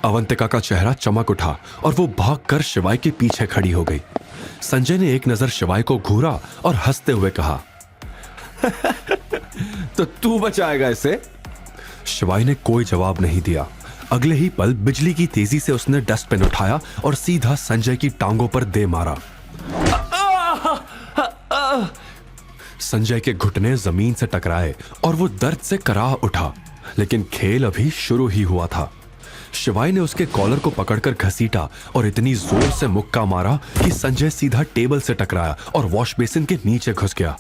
अवंतिका का चेहरा चमक उठा और वो भागकर शिवाय के पीछे खड़ी हो गई। संजय ने एक नजर शिवाय को घूरा और हंसते हुए कहा, तो तू बचाएगा इसे? शिवाय ने कोई जवाब नहीं दिया। अगले ही पल बिजली की तेजी से उसने डस्टबिन उठाया और सीधा संजय की टांगों पर दे मारा। संजय के घुटने जमीन से टकराए और वो दर्द से कराह उठा, लेकिन खेल अभी शुरू ही हुआ था। शिवाय ने उसके कॉलर को पकड़कर घसीटा और इतनी जोर से मुक्का मारा कि संजय सीधा टेबल से टकराया और वॉश बेसिन के नीचे घुस गया।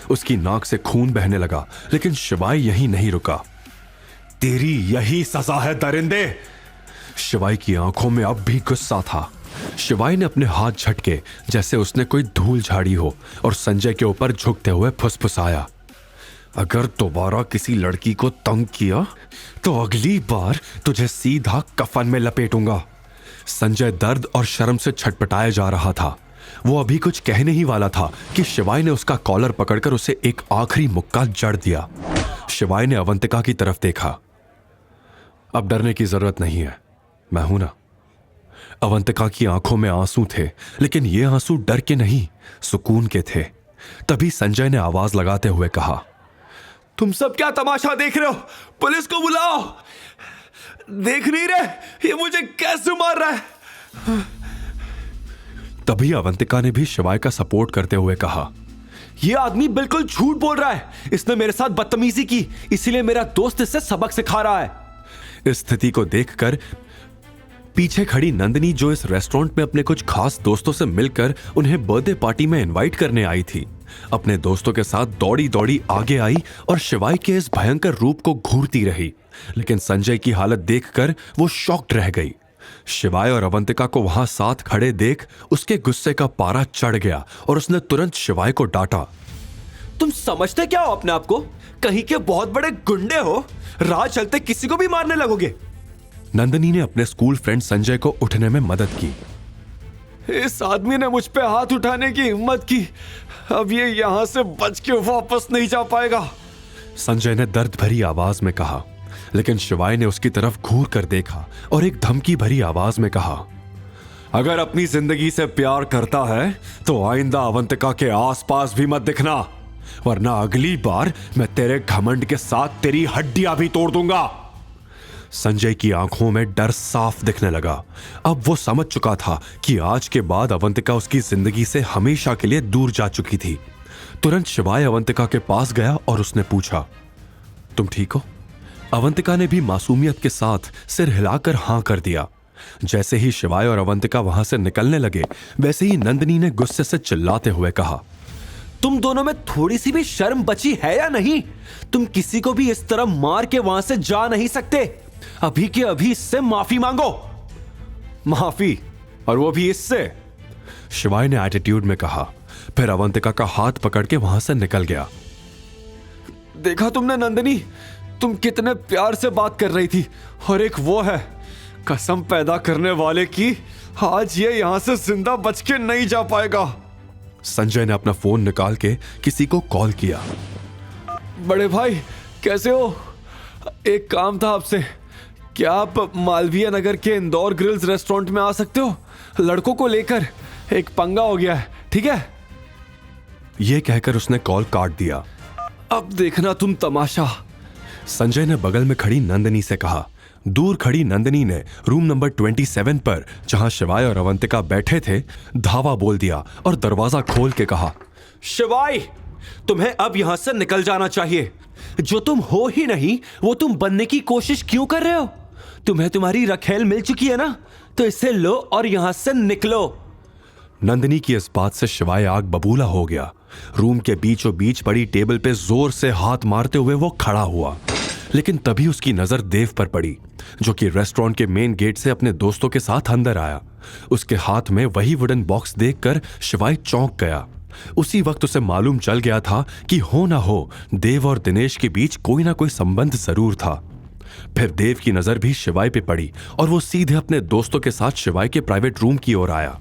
उसकी नाक से खून बहने लगा, लेकिन शिवाय यहीं नहीं रुका। तेरी यही सजा है दरिंदे। शिवाय की आंखों में अब भी गुस्सा था। शिवाय ने अपने हाथ झटके जैसे उसने कोई धूल झाड़ी हो और संजय के ऊपर झुकते हुए फुसफुसाया, अगर दोबारा किसी लड़की को तंग किया तो अगली बार तुझे सीधा कफन में लपेटूंगा। संजय दर्द और शर्म से छटपटाया जा रहा था। वो अभी कुछ कहने ही वाला था कि शिवाय ने उसका कॉलर पकड़कर उसे एक आखिरी मुक्का जड़ दिया। शिवाय ने अवंतिका की तरफ देखा। अब डरने की जरूरत नहीं है, मैं हूं ना। अवंतिका की आंखों में आंसू थे, लेकिन ये आंसू डर के नहीं, सुकून के थे। तभी संजय ने आवाज लगाते हुए कहा, तुम सब क्या तमाशा देख रहे हो? पुलिस को बुलाओ। देख नहीं रहे ये मुझे कैसे मार रहा है? तभी अवंतिका ने भी शिवाय का सपोर्ट करते हुए कहा, यह आदमी बिल्कुल झूठ बोल रहा है। इसने मेरे साथ बदतमीजी की, इसीलिए मेरा दोस्त इससे सबक सिखा रहा है। इस स्थिति को देखकर पीछे खड़ी नंदिनी, जो इस रेस्टोरेंट में अपने कुछ खास दोस्तों से मिलकर उन्हें बर्थडे पार्टी में इनवाइट करने आई थी, अपने दोस्तों के साथ दौड़ी दौड़ी आगे आई और शिवाय के इस भयंकर रूप को घूरती रही। लेकिन संजय की हालत देखकर वो शॉक्ड रह गई। शिवाय और अवंतिका को वहां साथ खड़े देख उसके गुस्से का पारा चढ़ गया और उसने तुरंत शिवाय को डांटा, तुम समझते क्या हो अपने आप को? कहीं के बहुत बड़े गुंडे हो, राह चलते किसी को भी मारने लगोगे। नंदिनी ने अपने स्कूल फ्रेंड संजय को उठने में मदद की। इस आदमी ने मुझ पे हाथ उठाने की हिम्मत की, अब ये यहां से बच के वापस नहीं जा पाएगा, संजय ने दर्द भरी आवाज में कहा। लेकिन शिवाय ने उसकी तरफ घूर कर देखा और एक धमकी भरी आवाज में कहा, अगर अपनी जिंदगी से प्यार करता है तो आइंदा अवंतिका के आसपास भी मत दिखना, वरना अगली बार मैं तेरे घमंड के साथ तेरी हड्डियां भी तोड़ दूंगा। संजय की आंखों में डर साफ दिखने लगा। अब वो समझ चुका था कि आज के बाद अवंतिका उसकी जिंदगी से हमेशा के लिए दूर जा चुकी थी। तुरंत शिवाय अवंतिका के पास गया और उसने पूछा, तुम ठीक हो? अवंतिका ने भी मासूमियत के साथ सिर हिलाकर हां कर दिया। जैसे ही शिवाय और अवंतिका वहां से निकलने लगे, वैसे ही नंदिनी ने गुस्से से चिल्लाते हुए कहा, तुम दोनों में थोड़ी सी भी शर्म बची है या नहीं? तुम किसी को भी इस तरह मार के वहां से जा नहीं सकते। अभी के अभी इससे माफी मांगो। माफी? और वो भी इससे? शिवाय ने एटीट्यूड में कहा। फिर अवंतिका का हाथ पकड़ के वहां से निकल गया। देखा तुमने नंदिनी, तुम कितने प्यार से बात कर रही थी, और एक वो है कसम पैदा करने वाले की, आज ये यहां से जिंदा बच के नहीं जा पाएगा। संजय ने अपना फोन निकाल के किसी को कॉल किया। बड़े भाई कैसे हो? एक काम था आपसे, क्या आप मालवीय नगर के इंदौर ग्रिल्स रेस्टोरेंट में आ सकते हो? लड़कों को लेकर एक पंगा हो गया है, ठीक है? यह कहकर उसने कॉल काट दिया। अब देखना तुम तमाशा। संजय ने बगल में खड़ी नंदिनी से कहा। दूर खड़ी नंदिनी ने रूम नंबर 27 पर, जहां शिवाय और अवंतिका बैठे थे, धावा बोल दिया और दरवाजा खोल के कहा, शिवाय, तुम्हें अब यहां से निकल जाना चाहिए। जो तुम हो ही नहीं वो तुम बनने की कोशिश क्यों कर रहे हो? तुम्हें तुम्हारी रखेल मिल चुकी है ना, तो इसे लो और यहां से निकलो। नंदिनी की इस बात से शिवाय आग बबूला हो गया। रूम के बीचों बीच पड़ी टेबल पे जोर से हाथ मारते हुए वो खड़ा हुआ। लेकिन तभी उसकी नजर देव पर पड़ी, जो कि रेस्टोरेंट के मेन गेट से अपने दोस्तों के साथ अंदर आया। उसके हाथ में वही वुडन बॉक्स देखकर शिवाय चौंक गया। उसी वक्त उसे मालूम चल गया था कि हो ना हो देव और दिनेश के बीच कोई ना कोई संबंध जरूर था। फिर देव की नजर भी शिवाय पे पड़ी और वो सीधे अपने दोस्तों के साथ शिवाय के प्राइवेट रूम की ओर आया।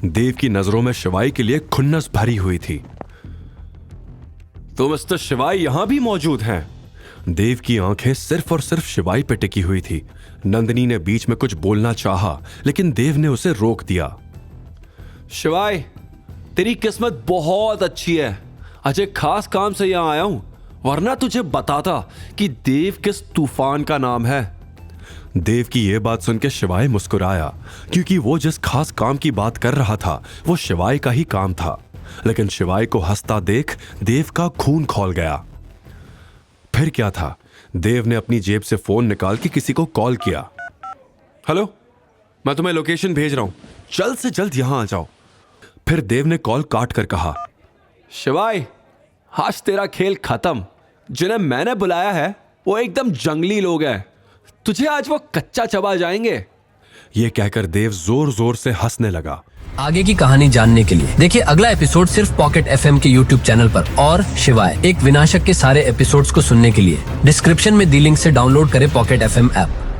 देव की नजरों में शिवाय के लिए खुन्नस भरी हुई थी। तो मिस्टर शिवाय यहां भी मौजूद हैं? देव की आंखें सिर्फ और सिर्फ शिवाई पे टिकी हुई थी। नंदिनी ने बीच में कुछ बोलना चाहा, लेकिन देव ने उसे रोक दिया। शिवाय, तेरी किस्मत बहुत अच्छी है। अजय खास काम से यहां आया हूं, वरना तुझे बताता कि देव किस तूफान का नाम है। देव की यह बात सुनकर शिवाय मुस्कुराया, क्योंकि वो जिस खास काम की बात कर रहा था वो शिवाय का ही काम था। लेकिन शिवाय को हंसता देख देव का खून खौल गया। फिर क्या था, देव ने अपनी जेब से फोन निकाल के किसी को कॉल किया। हेलो, मैं तुम्हें लोकेशन भेज रहा हूं, जल्द से जल्द यहां आ जाओ। फिर देव ने कॉल काट कर कहा, शिवाय, आज तेरा खेल खत्म। जिन्हें मैंने बुलाया है वो एकदम जंगली लोग हैं, तुझे आज वो कच्चा चबा जाएंगे। यह कहकर देव जोर जोर से हंसने लगा। आगे की कहानी जानने के लिए देखिए अगला एपिसोड सिर्फ पॉकेट एफएम के यूट्यूब चैनल पर। और शिवाय एक विनाशक के सारे एपिसोड्स को सुनने के लिए डिस्क्रिप्शन में दी लिंक से डाउनलोड करें पॉकेट एफएम ऐप।